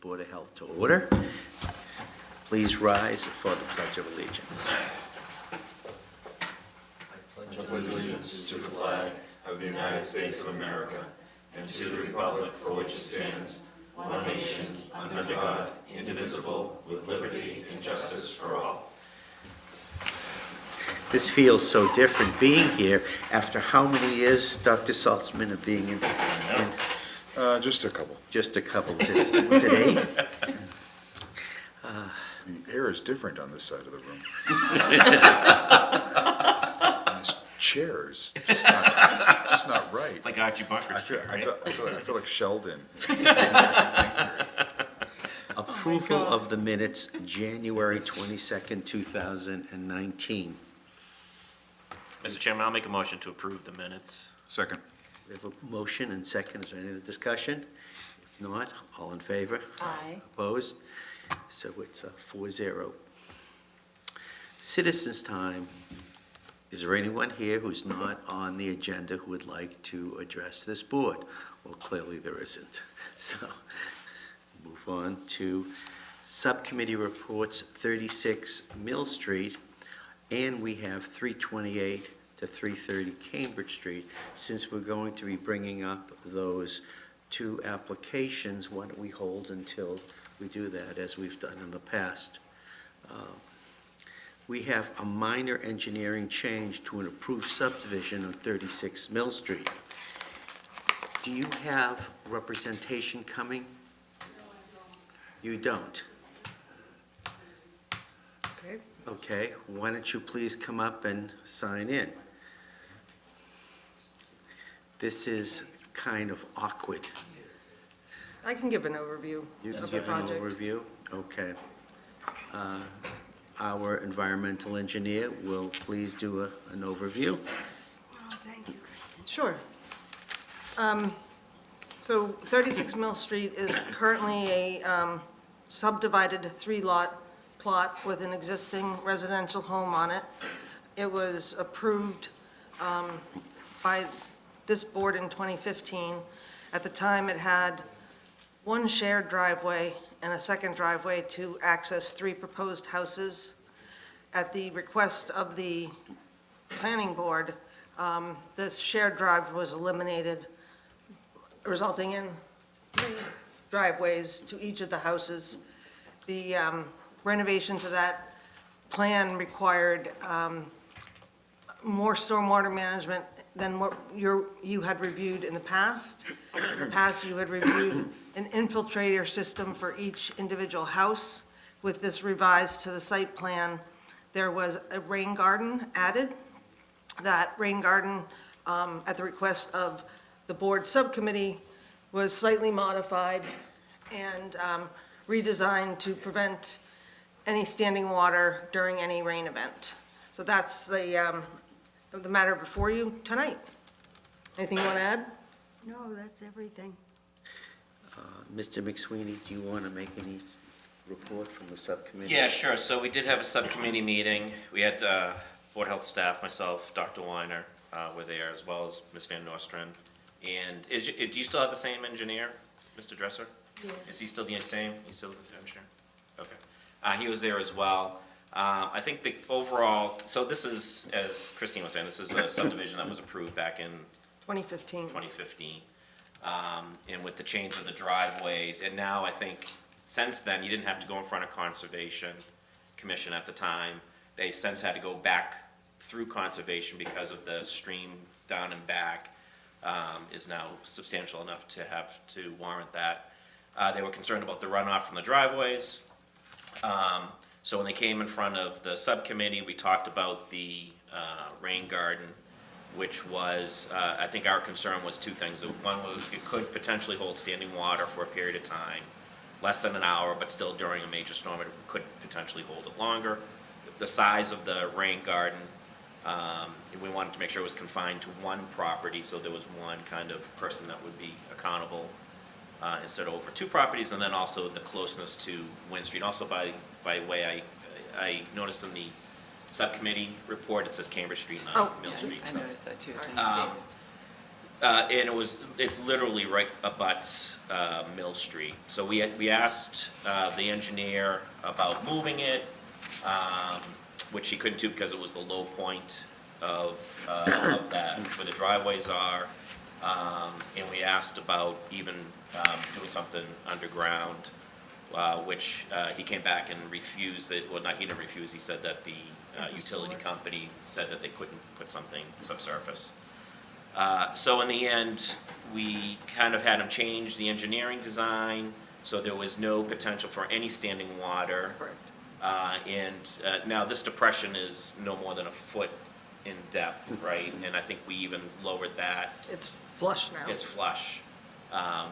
Board of Health to order. Please rise for the Pledge of Allegiance. I pledge allegiance to the flag of the United States of America and to the republic for which it stands, one nation, under God, indivisible, with liberty and justice for all. This feels so different being here after how many years, Dr. Saltzman, of being in? Just a couple. Just a couple. Was it 8? The air is different on this side of the room. And this chair is just not right. It's like Archie Bunker's I feel, chair, I right? feel like Sheldon. Approval of the minutes, January 22nd, 2019. Mr. Chairman, I'll make a motion to approve the minutes. Second. We have a motion and second. Is there any other discussion? If not, all in favor? Aye. Opposed? So it's 4-0. Citizens' time. Is there anyone here who's not on the agenda who would like to address this board? Well, clearly there isn't. So move on to subcommittee reports, 36 Mill Street, and we have 328 to 330 Cambridge Street. Since we're going to be bringing up those two applications, why don't we hold until we do that, as we've done in the past. We have a minor engineering change to an approved subdivision on 36 Mill Street. Do you have representation coming? You don't? Okay. Okay, why don't you please come up and sign in? This is kind of awkward. I can give an overview You can of the give an project. overview? Okay. Our environmental engineer will please do an overview. Oh, thank you, Kristen. Sure. So 36 Mill Street is currently a subdivided 3-lot plot with an existing residential home on it. It was approved by this board in 2015. At the time, it had one shared driveway and a second driveway to access 3 proposed houses. At the request of the planning board, the shared drive was eliminated, resulting in 3 driveways to each of the houses. The renovation to that plan required more stormwater management than what you had reviewed in the past. In the past, you had reviewed an infiltrator system for each individual house. With this revised to the site plan, there was a rain garden added. That rain garden, at the request of the board subcommittee, was slightly modified and redesigned to prevent any standing water during any rain event. So that's the matter before you tonight. Anything you want to add? No, that's everything. Mr. McSweeney, do you want to make any report from the subcommittee? Yeah, sure. So we did have a subcommittee meeting. We had Board Health staff, myself, Dr. Weiner were there, as well as Ms. Van Nostrand. And do you still have the same engineer, Mr. Dresser? Yes. Is he still the same? He's still the engineer? Okay. He was there as well. I think the overall, so this is, as Christine was saying, this is a subdivision that was approved back in 2015. 2015. And with the change of the driveways, and now I think since then, you didn't have to go in front of Conservation Commission at the time. They since had to go back through Conservation because of the stream down and back is now substantial enough to have to warrant that. They were concerned about the runoff from the driveways. So when they came in front of the subcommittee, we talked about the rain garden, which was, I think our concern was 2 things. One was it could potentially hold standing water for a period of time, less than an hour, but still during a major storm, it could potentially hold it longer. The size of the rain garden, we wanted to make sure it was confined to one property, so there was one kind of person that would be accountable instead of over 2 properties, and then also the closeness to Wynn Street. Also, by way, I noticed in the subcommittee report, it says Cambridge Street, not Mill Street. I so. noticed that too. It's in the statement. And it's literally right abuts Mill Street. So we asked the engineer about moving it, which he couldn't do because it was the low point of that, where the driveways are. And we asked about even doing something underground, which he came back and refused it. Well, not, he didn't refuse, he said that the utility company said that they couldn't put something subsurface. So in the end, we kind of had him change the engineering design, so there was no potential for any standing water. Correct. Now this depression is no more than a foot in depth, right? And I think we even lowered that. It's flush now. It's flush,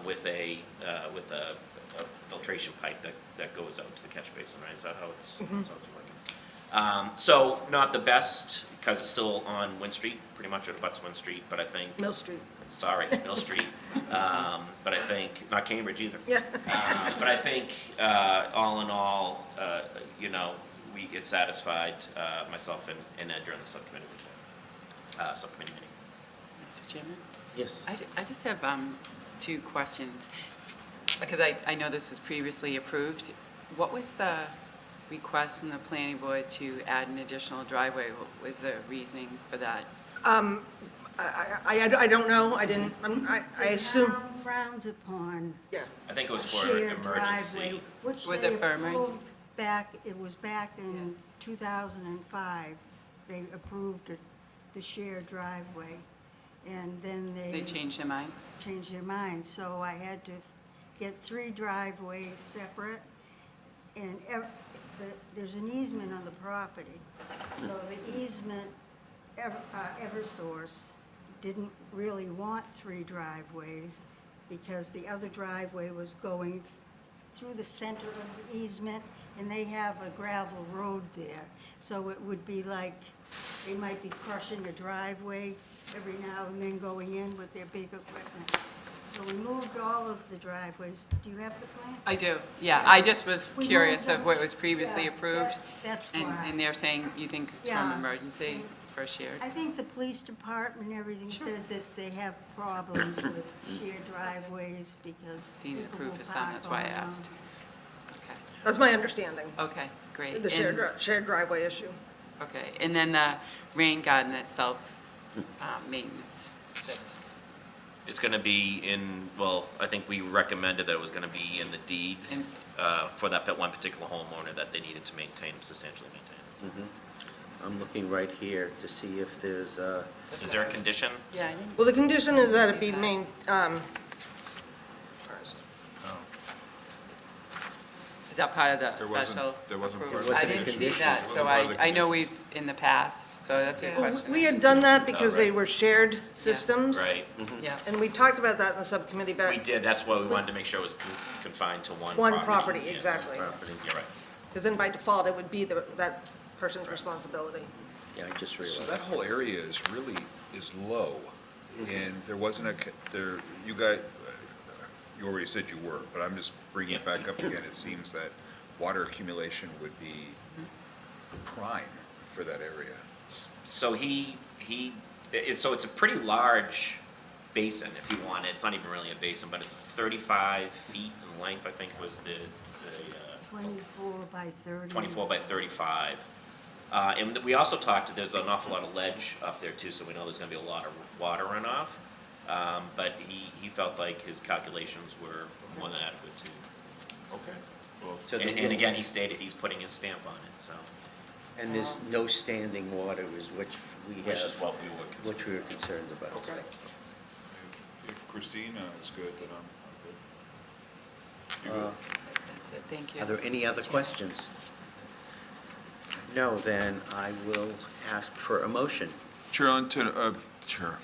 with a filtration pipe that goes out to the catch basin, right? Is that how it's, that's how it's working? So not the best, because it's still on Wynn Street, pretty much it abuts Wynn Street, but I think, Mill Street. sorry, Mill Street. But I think, not Cambridge either. Yeah. But I think, all in all, it satisfied myself and Ed during the subcommittee meeting. Mr. Chairman? Yes. I just have two questions, because I know this was previously approved. What was the request from the planning board to add an additional driveway? What was the reasoning for that? I don't know, I didn't, I assume, The town frowns upon yeah. I think it was for shared emergency. driveway, which Was they it for emergency? approved back, it was back in 2005. They approved the shared driveway, and then They changed their mind? changed their mind. So I had to get 3 driveways separate, and there's an easement on the property. So the easement, Eversource didn't really want 3 driveways because the other driveway was going through the center of the easement, and they have a gravel road there. So it would be like, they might be crushing a driveway every now and then going in with their big equipment. So we moved all of the driveways. Do you have the plan? I do, yeah. I just was We curious moved of what them. was previously Yeah, approved. that's And why. they're saying you think it's from Yeah. emergency for shared? I think the police department and everything said that they have problems with shared driveways because Seen it people approved will for some, park that's why I on them. asked. Okay, That's my understanding, okay, great. the And- shared driveway issue. Okay, and then the rain garden itself, maintenance, that's, It's gonna be I think we recommended that it was gonna be in the deed in- for that one particular homeowner that they needed to maintain, substantially maintain. I'm looking right here to see if there's a, Is there a condition? yeah, I didn't, Well, the condition is that it be where is it? is that part of the There wasn't- special there wasn't approval? part of I the didn't see condition. that, It so wasn't part of the I know condition. we've, in the past, so that's a good question. We had done that because they right. were shared systems. Right, Yeah, And we talked about that in the subcommittee, we but did, that's why we wanted to make sure it was confined to one one property. property, Yes. exactly. property. You're right. Because then by default, it would be that person's responsibility. Yeah, I just So realized. that whole area is low, and there wasn't you guys, you already said you were, but I'm just bringing it back up again. It seems that water accumulation would be prime for that area. So it's a pretty large basin, if you want it. It's not even really a basin, but it's 35 feet in length, I think was the 24 by 30. 24 by 35. And we also talked, there's an awful lot of ledge up there too, so we know there's gonna be a lot of water runoff. But he felt like his calculations were more than adequate too. Okay. Well, So the- And again, he stated he's putting his stamp on it, so, And there's no standing water is which we which is have, what we would consider. which we were concerned about. Okay. If Christina is good, then I'm good. You good? that's it, thank you. Are there any other Mr. Chairman. questions? No, then I will ask for a motion. Chair, Chair.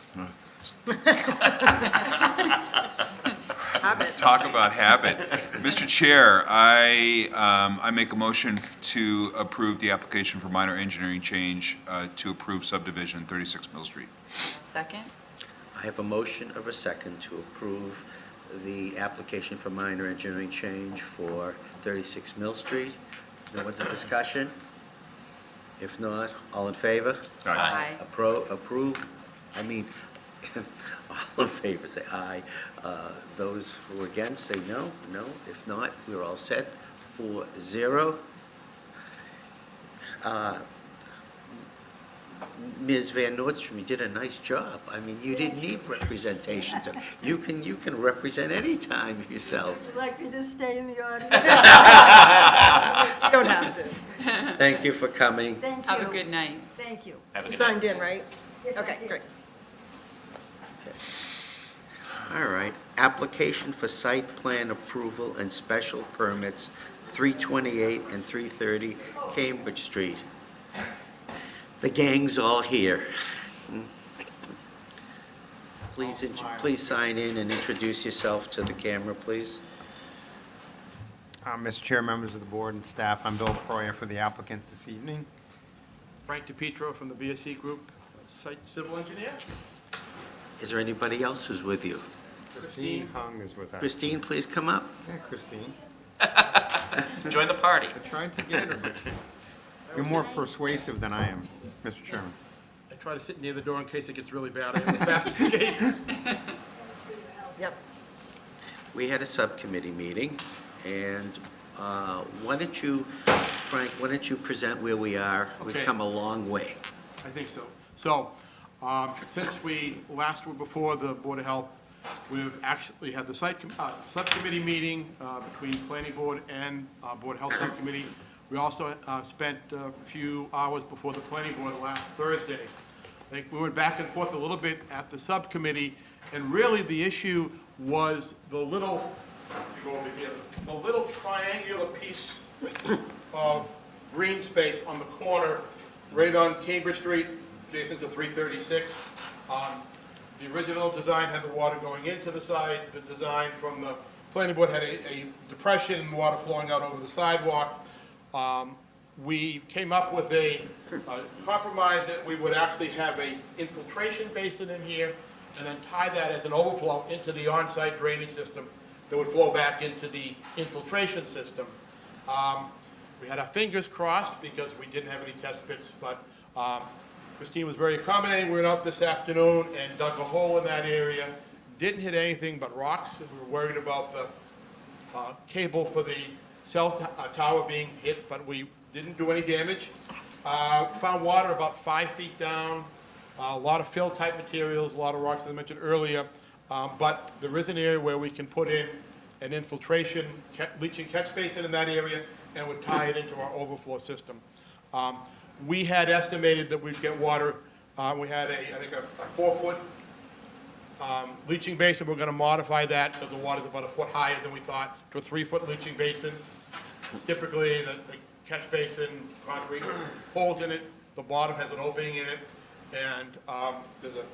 Habit. Talk about habit. Mr. Chair, I make a motion to approve the application for minor engineering change to approve subdivision 36 Mill Street. Second? I have a motion of a second to approve the application for minor engineering change for 36 Mill Street. No other discussion? If not, all in favor? Aye. Approve, All in favor, say aye. Those who are against, say no. No. If not, we're all set. 4-0. Ms. Van Nordstrom, you did a nice job. I mean, you didn't need representation. You can represent any time yourself. Would you like me to stay in the audience? You don't have to. Thank you for coming. Thank you. Have a good night. Thank you. Have a You good night. signed in, right? Yes, I Okay, did. great. Okay. All right, application for site plan approval and special permits, 328 and 330 Cambridge Street. The gang's all here. Please sign in and introduce yourself to the camera, please. Mr. Chair, members of the board and staff, I'm Bill Proyer for the applicant this evening. Frank DePietro from the BSC Group, site civil engineer. Is there anybody else who's with you? Christine Hung is with us. Christine, please come up. Yeah, Christine. Join the party. I tried to get her, but you're more persuasive than I am, Mr. Chairman. I try to sit near the door in case it gets really bad. I have a fast escape. Yep. We had a subcommittee meeting, and why don't you, Frank, why don't you present where we are? We've Okay. come a long way. I think so. So, since we last were before the Board of Health, we've actually had the subcommittee meeting between Planning Board and Board of Health Subcommittee. We also spent a few hours before the Planning Board last Thursday. I think we went back and forth a little bit at the subcommittee, and really the issue was the little, you go over here, the little triangular piece of green space on the corner, right on Cambridge Street, adjacent to 336. The original design had the water going into the side. The design from the planning board had a depression and water flowing out over the sidewalk. We came up with a compromise that we would actually have a infiltration basin in here and then tie that as an overflow into the on-site drainage system that would flow back into the infiltration system. We had our fingers crossed because we didn't have any test pits, but Christine was very accommodating. We went out this afternoon and dug a hole in that area. Didn't hit anything but rocks, and we were worried about the cable for the cell tower being hit, but we didn't do any damage. Found water about 5 feet down, a lot of fill-type materials, a lot of rocks, as I mentioned earlier, but there is an area where we can put in an infiltration leaching catch basin in that area and would tie it into our overflow system. We had estimated that we'd get water, we had I think a 4-foot leaching basin. We're going to modify that because the water's about a foot higher than we thought, to a 3-foot leaching basin. Typically, the catch basin, concrete holes in it, the bottom has an opening in it, and there's a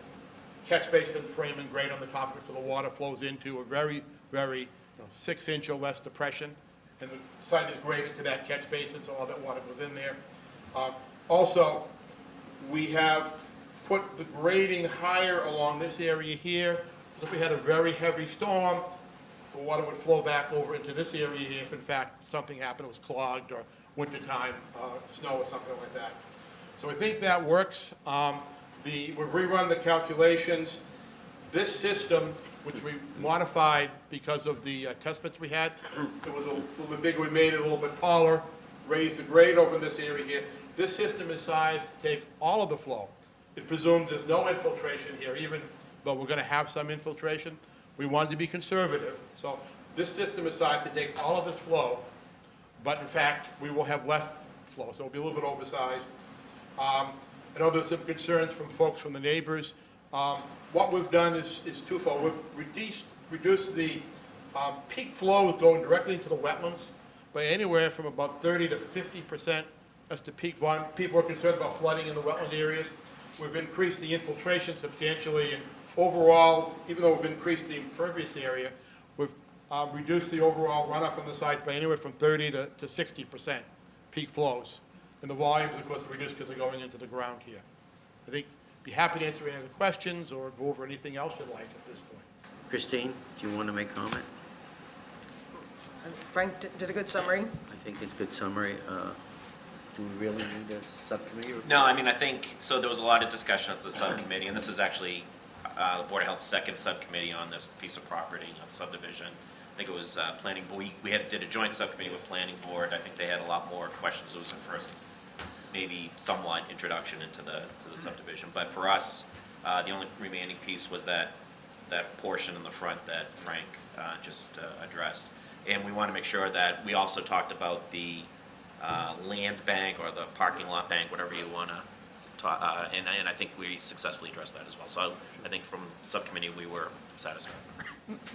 catch basin framing grate on the top of it, so the water flows into a very, very 6-inch or less depression, and the site is graded to that catch basin, so all that water goes in there. Also, we have put the grading higher along this area here. So if we had a very heavy storm, the water would flow back over into this area here if in fact something happened, it was clogged, or wintertime, snow or something like that. So I think that works. We rerun the calculations. This system, which we modified because of the test pits we had, it was a little bit bigger, we made it a little bit taller, raised the grade over in this area here. This system is sized to take all of the flow. It presumes there's no infiltration here, even though we're going to have some infiltration. We wanted to be conservative. So this system is sized to take all of this flow, but in fact, we will have less flow, so it'll be a little bit oversized. I know there's some concerns from folks from the neighbors. What we've done is twofold. We've reduced the peak flow going directly into the wetlands by anywhere from about 30 to 50%. That's the peak volume. People are concerned about flooding in the wetland areas. We've increased the infiltration substantially, and overall, even though we've increased the impervious area, we've reduced the overall runoff from the site by anywhere from 30 to 60% peak flows. And the volumes, of course, are reduced because they're going into the ground here. I think, be happy to answer any other questions or go over anything else you'd like at this point. Christine, do you want to make comment? Frank did a good summary. I think it's a good summary. Do we really need a subcommittee? No, I mean, I think, so there was a lot of discussion at the subcommittee, and this is actually the Board of Health's second subcommittee on this piece of property, subdivision. I think it was planning, we did a joint subcommittee with planning board. I think they had a lot more questions. It was their first, maybe somewhat introduction to the subdivision. But for us, the only remaining piece was that portion in the front that Frank just addressed. And we want to make sure that, we also talked about the land bank or the parking lot bank, whatever you want to talk, and I think we successfully addressed that as well. So I think from subcommittee, we were satisfied.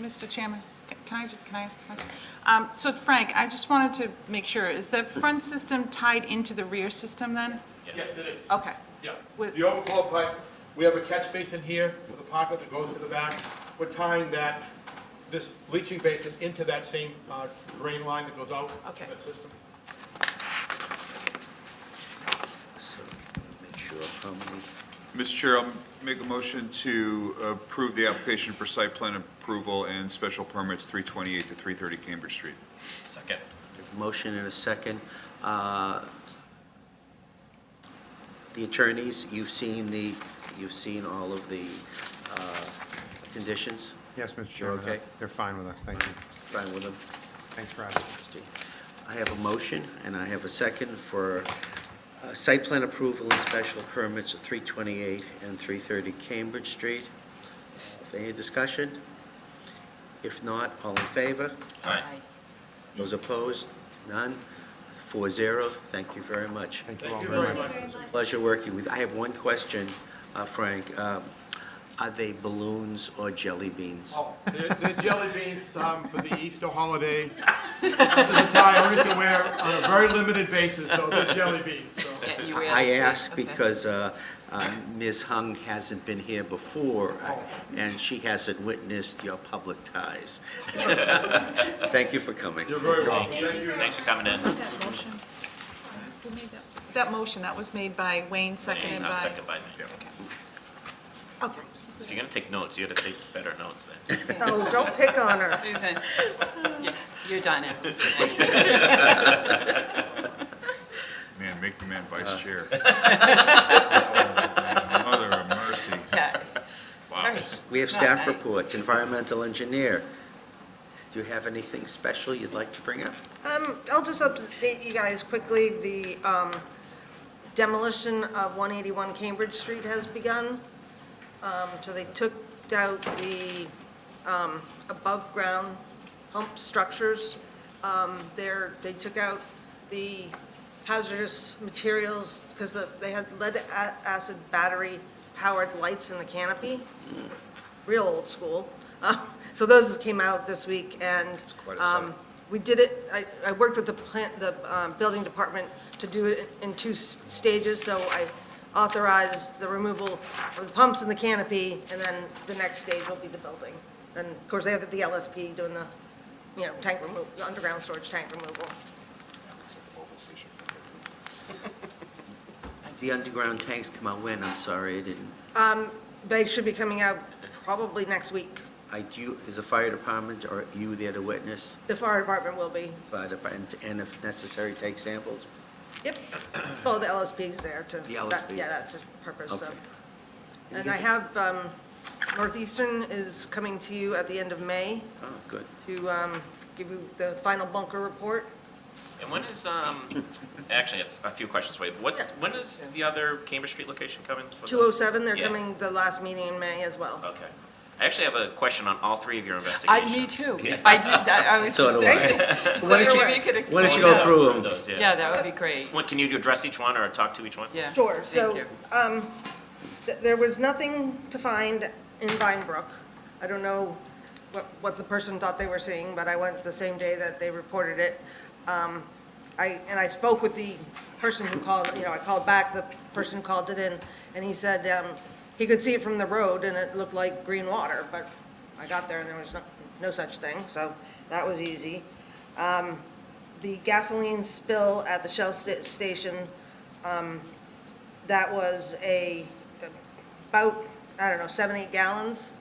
Mr. Chairman, can I ask a question? So Frank, I just wanted to make sure, is the front system tied into the rear system then? Yes, it is. Okay. Yeah, With- the overflow pipe, we have a catch basin here with a pocket that goes to the back. We're tying this leaching basin into that same drain line that goes out of Okay. that system. So, make sure how many, Mr. Chair, I'll make a motion to approve the application for site plan approval and special permits 328 to 330 Cambridge Street. Second. motion and a second. The attorneys, you've seen all of the conditions? Yes, Mr. You're Chairman. okay? They're fine with us, thank you. Fine with them? Thanks for asking. I have a motion and I have a second for site plan approval and special permits of 328 and 330 Cambridge Street. Any discussion? If not, all in favor? Aye. Those opposed? None? 4-0. Thank you very much. Thank you all Thank you very very much. much. Pleasure working with. I have one question, Frank. Are they balloons or jelly beans? Oh, they're jelly beans for the Easter holiday. Something to tie everything wear on a very limited basis, so they're jelly beans, so. Yeah, you wear I this week? ask Okay. because Ms. Hung hasn't been here before, and she hasn't witnessed your public ties. Thank you for coming. You're very welcome. Thank you. Thanks for coming in. That motion? Who made that? That motion, that was made by Wayne, seconded by? Second by me. Okay. If you're gonna take notes, you gotta take better notes then. Oh, don't pick on her. Susan, you're done after tonight. Man, make the man vice chair. Mother of mercy. Yeah. Wow. We have Not staff nice. reports. Environmental engineer. Do you have anything special you'd like to bring up? I'll just update you guys quickly. The demolition of 181 Cambridge Street has begun. So they took out the above-ground pump structures. They took out the hazardous materials because they had lead-acid battery-powered lights in the canopy. Real old school. So those came out this week, and quite a sight. we did it, I worked with the building department to do it in two stages, so I authorized the removal of the pumps in the canopy, and then the next stage will be the building. And of course, they have the LSP doing the, tank removal, the underground storage tank removal. The underground tanks come out when? I'm sorry, I didn't. They should be coming out probably next week. Is the fire department or you there to witness? The fire department will be, Fire department, and if necessary, take samples? yep. Well, the LSP's there to. The LSP. Yeah, that's his purpose, so. Okay. And I have, Northeastern is coming to you at the end of May Oh, good. to give you the final bunker report. And when is, actually, a few questions for you. When is the other Cambridge Street location coming? for the- 207, they're Yeah. coming the last meeting in May as well. Okay. I actually have a question on all three of your investigations. Me too. Yeah. I did, I was. So do I. So Why don't you- maybe you could Why don't you explain go that. through them? Those, Yeah, that would be great. Can you address each one or talk to each one? Yeah. Sure, Thank so, you. there was nothing to find in Vinebrook. I don't know what the person thought they were seeing, but I went the same day that they reported it. I spoke with the person who called, I called back, the person who called it in, and he said he could see it from the road and it looked like green water, but I got there and there was no such thing, so that was easy. The gasoline spill at the Shell station, that was about, 7, 8 gallons.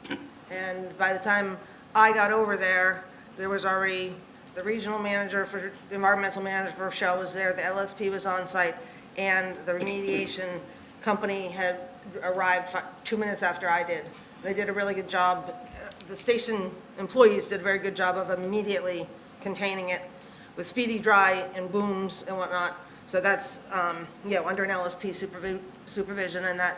And by the time I got over there, there was already, the regional manager the environmental manager for Shell was there, the LSP was on site, and the remediation company had arrived 2 minutes after I did. They did a really good job. The station employees did a very good job of immediately containing it with speedy dry and booms and whatnot. So that's, under an LSP supervision, and that,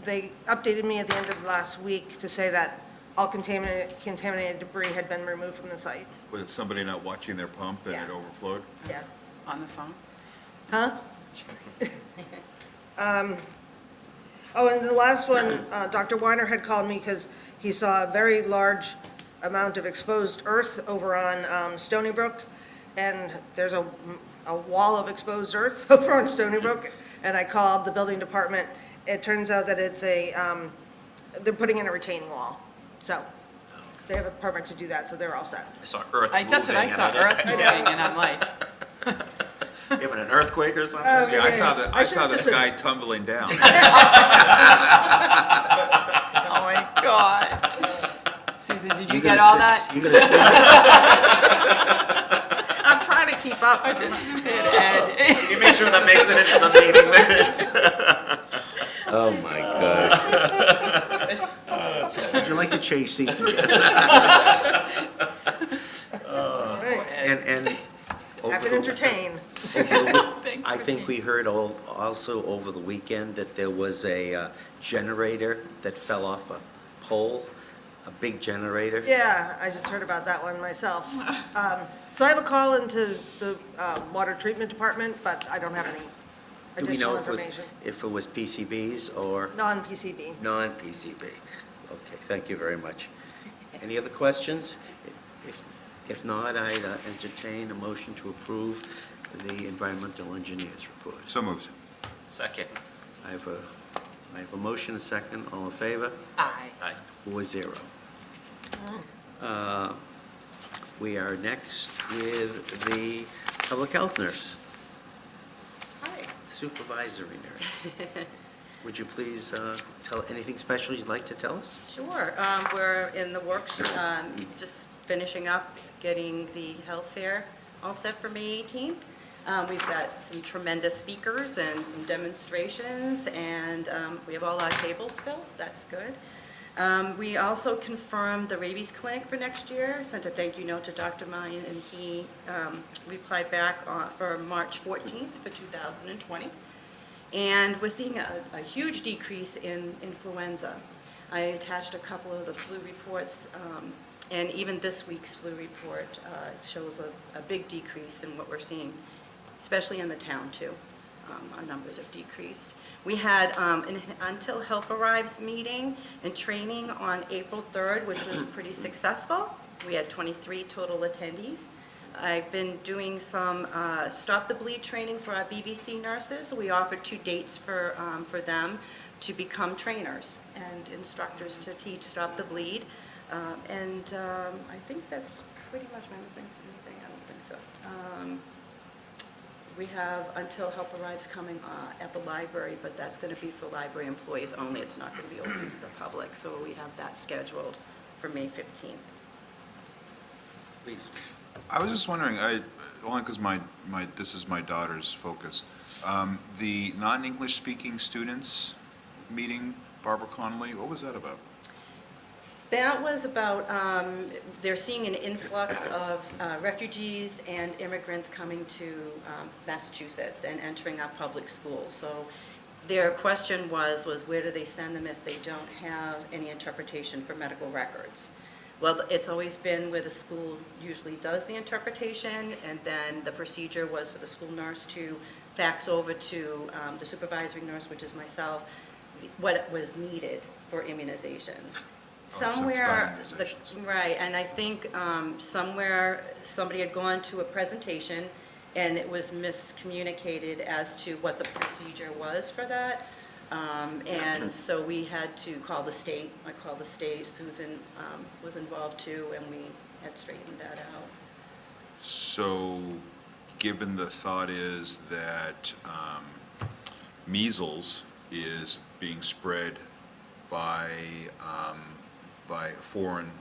they updated me at the end of last week to say that all contaminated debris had been removed from the site. Was it somebody not watching their pump and it Yeah. overflowed? Yeah. On the phone? Huh? Oh, and the last one, Dr. Weiner had called me because he saw a very large amount of exposed earth over on Stony Brook, and there's a wall of exposed earth over on Stony Brook, and I called the building department. It turns out that it's they're putting in a retaining wall, so they have a permit to do that, so they're all set. I saw earth moving. That's what I saw, earth moving, and I'm like, Having an earthquake or something? Oh, Yeah, I saw the, I saw the just- sky tumbling down. oh my God. Susan, did you You're get gonna all sit- that? You're gonna sit, I'm trying to keep up. Ed. You make sure that makes it into the meeting minutes. oh my God. Would you like to change seats again? And over I've been the- entertained. I think we heard also over the weekend that there was a generator that fell off a pole, a big generator. Yeah, I just heard about that one myself. So I have a call into the water treatment department, but I don't have any Do we know additional if information. it was PCBs or Non-PCB. non-PCB? Okay, thank you very much. Any other questions? If not, I'd entertain a motion to approve the environmental engineer's report. So moved. Second. I have a motion, a second, all in favor? Aye. Aye. 4-0. We are next with the public health nurse, Hi. supervisory nurse. Would you please tell anything special you'd like to tell us? Sure. We're in the works, just finishing up, getting the health fair all set for May 18th. We've got some tremendous speakers and some demonstrations, and we have all our tables filled, so that's good. We also confirmed the rabies clinic for next year, sent a thank you note to Dr. Mayan, and he replied back for March 14th for 2020. And we're seeing a huge decrease in influenza. I attached a couple of the flu reports, and even this week's flu report shows a big decrease in what we're seeing, especially in the town too. Our numbers have decreased. We had an Until Help Arrives meeting and training on April 3rd, which was pretty successful. We had 23 total attendees. I've been doing some Stop the Bleed training for our BBC nurses. We offered 2 dates for them to become trainers and instructors to teach Stop the Bleed. And I think that's pretty much my missing anything. I don't think so. We have Until Help Arrives coming at the library, but that's going to be for library employees only. It's not going to be open to the public. So we have that scheduled for May 15th. Please. I was just wondering, only because this is my daughter's focus. The non-English speaking students meeting, Barbara Connolly, what was that about? That was about, they're seeing an influx of refugees and immigrants coming to Massachusetts and entering our public schools. So their question was where do they send them if they don't have any interpretation for medical records? Well, it's always been where the school usually does the interpretation, and then the procedure was for the school nurse to fax over to the supervisory nurse, which is myself, what was needed for immunizations. So it's Somewhere, about immunizations. right, and I think somewhere, somebody had gone to a presentation, and it was miscommunicated as to what the procedure was for that. And so we had to call the state. I called the state. Susan was involved too, and we had straightened that out. So, given the thought is that measles is being spread by foreign,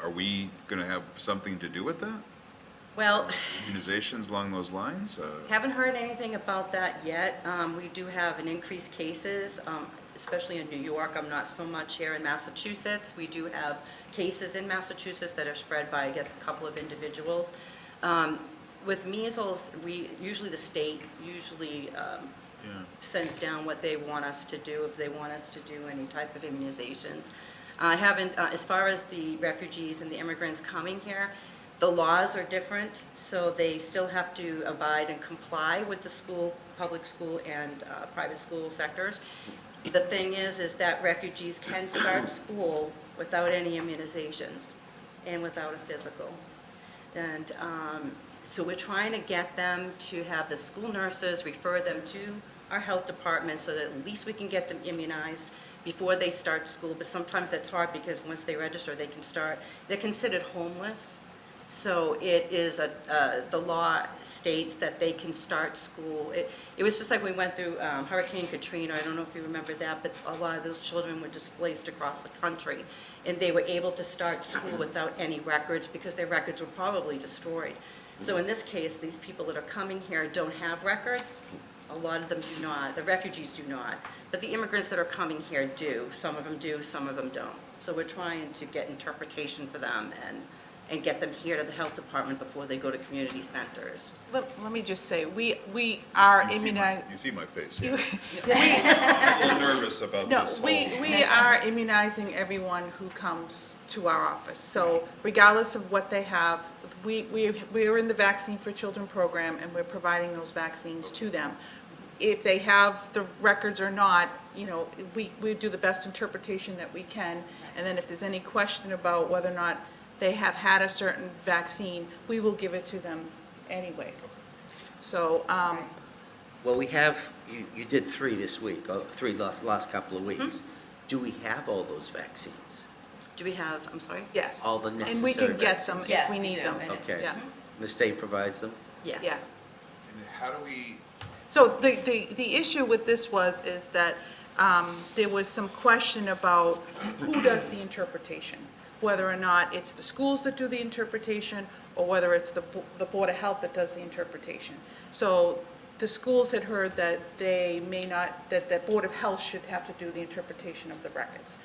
are we going to have something to do with that? Well, Immunizations along those lines? haven't heard anything about that yet. We do have an increased cases, especially in New York. I'm not so much here in Massachusetts. We do have cases in Massachusetts that are spread by, I guess, a couple of individuals. With measles, usually the state sends down what they want us to do, if they want us to do any type of immunizations. I haven't, as far as the refugees and the immigrants coming here, the laws are different, so they still have to abide and comply with the school, public school and private school sectors. The thing is that refugees can start school without any immunizations and without a physical. And so we're trying to get them to have the school nurses refer them to our health department so that at least we can get them immunized before they start school. But sometimes that's hard because once they register, they can start, they're considered homeless. So it is, the law states that they can start school. It was just like we went through Hurricane Katrina, I don't know if you remember that, but a lot of those children were displaced across the country. And they were able to start school without any records because their records were probably destroyed. So in this case, these people that are coming here don't have records. A lot of them do not. The refugees do not. But the immigrants that are coming here do. Some of them do, some of them don't. So we're trying to get interpretation for them and get them here to the health department before they go to community centers. Let me just say, we are immunized. You see my face, yeah. I'm a little nervous about No, this we are immunizing everyone who comes to our office. So regardless of what they have, we are in the Vaccine for Children program, and we're providing those vaccines to them. If they have the records or not, we do the best interpretation that we can. And then if there's any question about whether or not they have had a certain vaccine, we will give it to them anyways. So, Well, we have, you did 3 this week, or 3 last couple of weeks. Do we have all those vaccines? Do we have, I'm sorry? yes. All the And we necessary can get them Yes, if we we need do, them. and Okay. Yeah, The state provides them? Yes. yeah. And how do we, So the issue with this is that there was some question about who does the interpretation, whether or not it's the schools that do the interpretation, or whether it's the Board of Health that does the interpretation. So the schools had heard that they may not, that the Board of Health should have to do the interpretation of the records.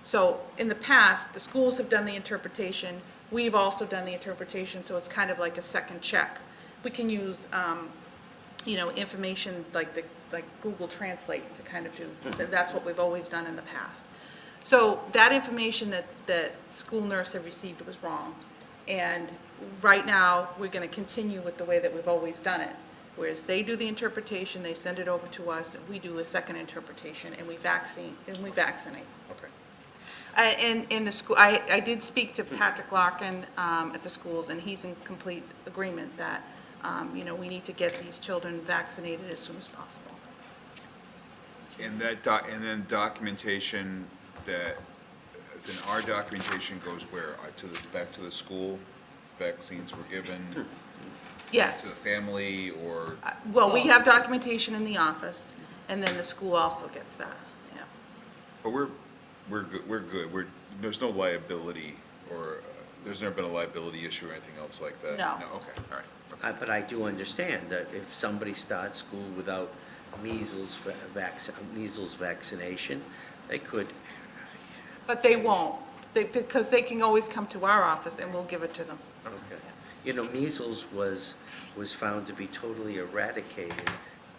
So in the past, the schools have done the interpretation, we've also done the interpretation, so it's kind of like a second check. We can use, information like Google Translate to kind of do, that's what we've always done in the past. So that information that school nurse had received was wrong. And right now, we're going to continue with the way that we've always done it. Whereas they do the interpretation, they send it over to us, and we do a second interpretation, and we vaccinate. okay. And in the school, I did speak to Patrick Larkin at the schools, and he's in complete agreement that, we need to get these children vaccinated as soon as possible. And and then documentation then our documentation goes where? Back to the school? Vaccines were given to the Yes. family, or? Well, we have documentation in the office, and then the school also gets that, yeah. But we're good. There's no liability, or there's never been a liability issue or anything else like that? No. Okay, all right. But I do understand that if somebody starts school without measles vaccination, they could, But they won't, because they can always come to our office, and we'll give it to them. okay. Measles was found to be totally eradicated.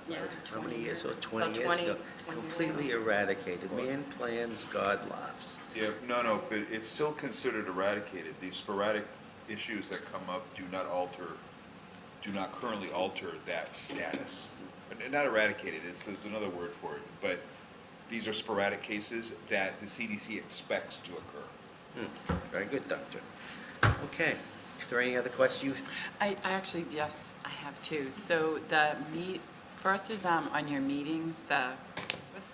Yeah, How many 20 years years ago? 20 About years 20 ago? 20 years Completely eradicated. Man plans, God laughs. Yeah, no, but it's still considered eradicated. These sporadic issues that come up do not currently alter that status. But not eradicated, it's another word for it, but these are sporadic cases that the CDC expects to occur. Very good, Doctor. Okay. Is there any other questions? I actually, yes, I have two. So first is on your meetings,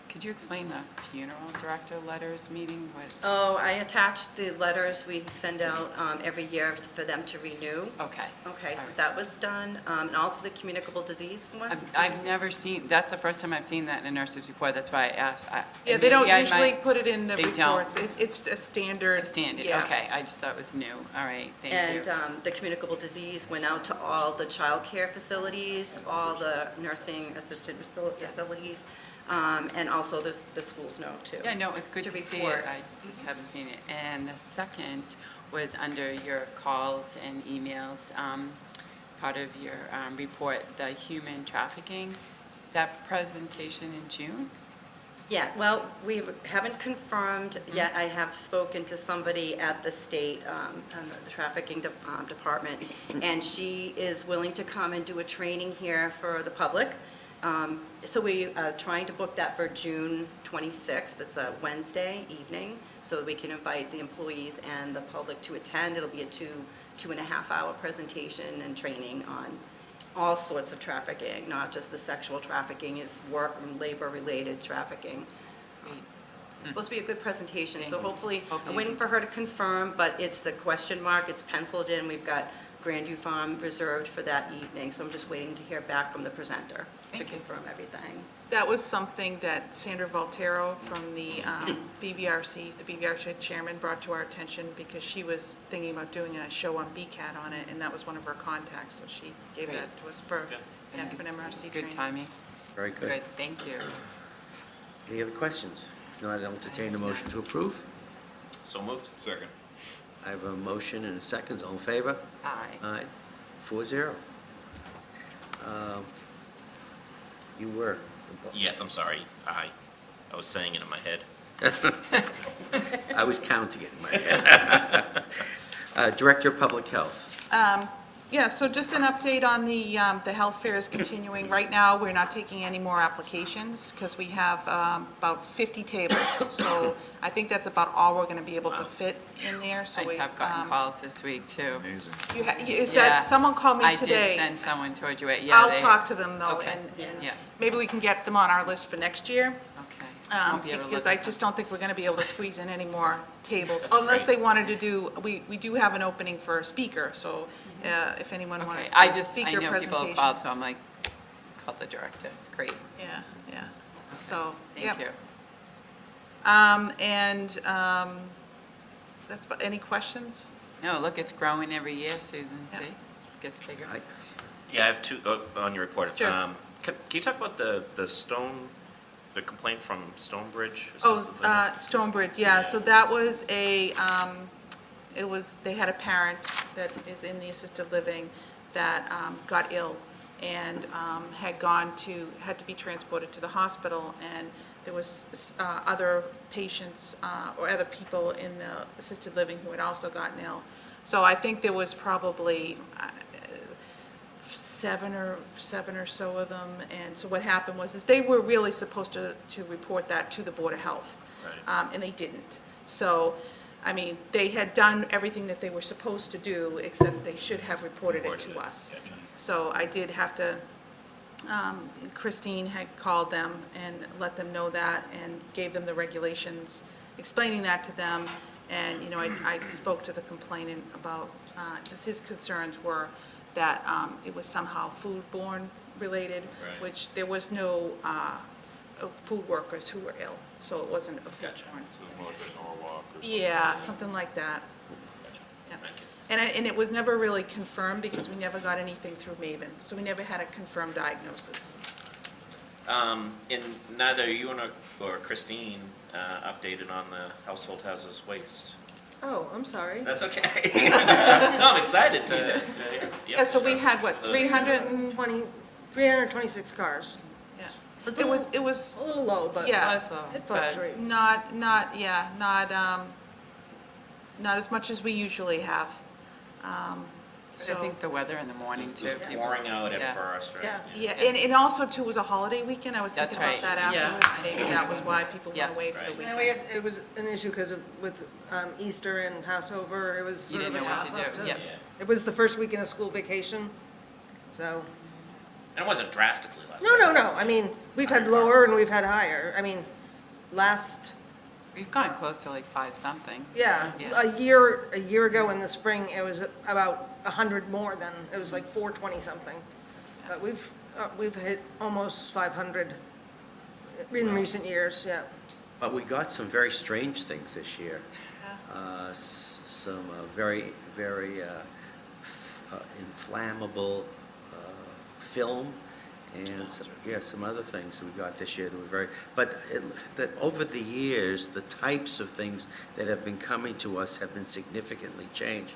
Could you explain the funeral director letters meeting? What? Oh, I attached the letters we send out every year for them to renew. Okay. Okay, so All right. that was done, and also the communicable disease one. I've never seen, that's the first time I've seen that in a nurse's report, that's why I asked. Yeah, they don't maybe I usually might- put it in the They don't. reports. It's a standard. Standard, Yeah. okay, I just thought it was new, all right, thank And you. the communicable disease went out to all the childcare facilities, all the nursing assisted facilities, and also the schools know too. Yeah, no, it's good to to see it, report. I just haven't seen it. And the second was under your calls and emails, part of your report, the human trafficking, that presentation in June? Yeah, well, we haven't confirmed yet. I have spoken to somebody at the state, and the trafficking department, and she is willing to come and do a training here for the public. So we are trying to book that for June 26th. It's a Wednesday evening, so that we can invite the employees and the public to attend. It'll be a 2.5 hour presentation and training on all sorts of trafficking, not just the sexual trafficking, it's work and labor-related trafficking. Great. It's supposed to be a good presentation, so Thank you. hopefully, I'm Hopefully. waiting for her to confirm, but it's a question mark, it's penciled in, we've got Grandview Farm reserved for that evening, so I'm just waiting to hear back from the presenter to Thank you. confirm everything. That was something that Sandra Voltero from the BVRC, the BVRC chairman, brought to our attention because she was thinking about doing a show on BCAT on it, and that was one of her contacts, so she gave Great. that to us for, good. yeah, for an MRC training. Good timing, Very good. good, thank you. Any other questions? If not, I'll entertain a motion to approve. So moved? Second. I have a motion and a second. All in favor? Aye. Aye. 4-0. You were. Yes, I'm sorry. I was saying it in my head. I was counting it in my head. Director of Public Health. Yeah, so just an update on the health fair is continuing. Right now, we're not taking any more applications because we have about 50 tables. So I think that's about all we're going to be able to fit in there, so I we. have gotten calls this week, too. Amazing. Is Yeah. that, someone called me I today. did send someone towards you, yeah. I'll they- talk to them though, Okay, and yeah, maybe we can get them on our list for next year. okay. Won't be able to Because look I at just them. don't think we're gonna be able to squeeze in any more tables, That's unless great. they wanted to do, we do have an opening for a speaker, so if anyone wanted Okay, to I do a just, I speaker know people have presentation. called, so I'm like, call the director, great, Yeah, yeah, so, thank yep. you. That's, any questions? No, look, it's growing every year, Susan, Yeah. see? Gets bigger. I- Yeah, I have two, on your report. Sure. Can you talk about the complaint from Stonebridge Oh, Assisted Living? Stonebridge, yeah, so that was they had a parent that is in the assisted living that got ill and had to be transported to the hospital, and there was other patients or other people in the assisted living who had also gotten ill. So I think there was probably seven or so of them, and so what happened was, is they were really supposed to report that to the Board of Health. Right. And they didn't. So, I mean, they had done everything that they were supposed to do, except they should have reported it to us. Gotcha. So I did have to, Christine had called them and let them know that, and gave them the regulations, explaining that to them. And, you know, I spoke to the complainant about, because his concerns were that it was somehow foodborne related, Right. which there was no food workers who were ill, so it wasn't a foodborne. More like a Norwalk or something. Yeah, something like that. Gotcha. Yeah. Thank you. And it was never really confirmed because we never got anything through Maven, so we never had a confirmed diagnosis. And neither you or Christine updated on the household hazardous waste. Oh, I'm sorry. That's okay. No, I'm excited to hear. Yep. Yeah, so we had, what, So- 326 cars. Yeah. Was It a was, little- it was A little low, but Yeah. Also, it but fluctuates. not as much as we usually have. I think the weather in the morning, It too. was pouring out at Yeah. first, right? Yeah. Yeah, and also too was a holiday weekend, I was That's thinking about right. that Yeah. afterwards, maybe that was why people Yeah. went away for the Right. And weekend. it was an issue because with Easter and Passover, it was You sort of a didn't know what to toss-up. do, too. yeah. Yeah. It was the first weekend of school vacation, so, And it wasn't drastically less. no, I mean, We've had lower and we've had higher. I mean, last, We've gone close to like 5-something. yeah, Yeah. a year ago in the spring, it was about 100 more than, it was like 420-something. But we've hit almost 500 in recent years, yeah. But we got some very strange things this year. Some very, very inflammable film and some other things that we got this year that were very, but that over the years, the types of things that have been coming to us have been significantly changed.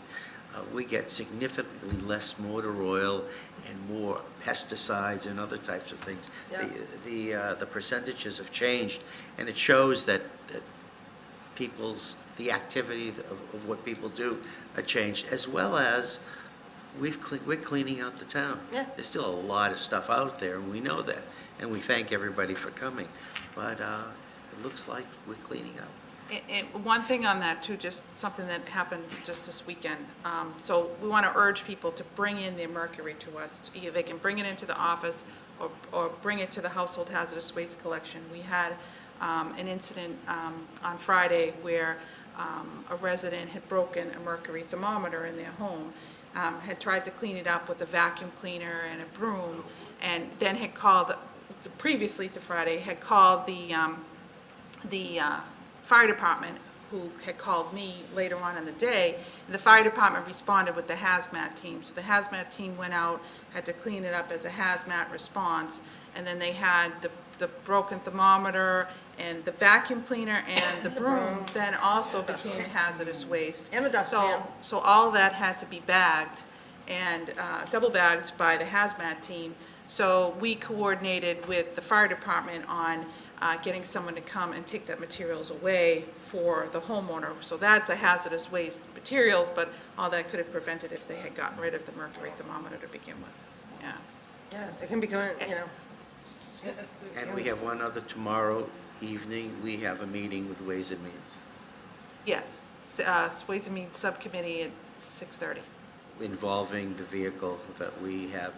We get significantly less motor oil and more pesticides and other types of things. Yeah. The percentages have changed, and it shows that the activity of what people do are changed, as well as we're cleaning out the town. Yeah. There's still a lot of stuff out there, and we know that, and we thank everybody for coming. But it looks like we're cleaning up. And one thing on that too, just something that happened just this weekend. So we want to urge people to bring in their mercury to us. Either they can bring it into the office or bring it to the household hazardous waste collection. We had an incident on Friday where a resident had broken a mercury thermometer in their home, had tried to clean it up with a vacuum cleaner and a broom, and then had called, previously to Friday, had called the fire department, who had called me later on in the day. And the fire department responded with the hazmat team. So the hazmat team went out, had to clean it up as a hazmat response, and then they had the broken thermometer and the vacuum cleaner and the broom then also became hazardous waste. And the dustpan. So all that had to be bagged and double bagged by the hazmat team. So we coordinated with the fire department on getting someone to come and take that materials away for the homeowner. So that's a hazardous waste materials, but all that could have prevented if they had gotten rid of the mercury thermometer to begin with. Yeah. Yeah, it can become, you know. And we have one other tomorrow evening. We have a meeting with Ways and Means Yes, Ways and Means Subcommittee at 6:30. involving the vehicle that we have,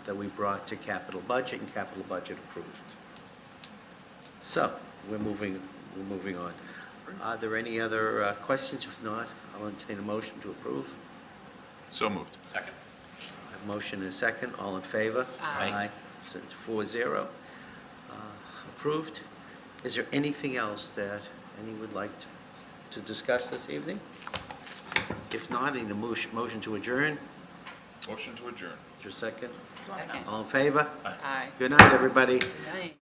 that we brought to capital budget and capital budget approved. So, we're moving on. Are there any other questions? If not, I'll entertain a motion to approve. So moved. Second. I have motion and second. All in favor? Aye. So it's 4-0. Approved. Is there anything else that any would like to discuss this evening? If not, I need a motion to adjourn. Motion to adjourn. Is there a second? Second. All in favor? Aye. Good night, everybody. Good night.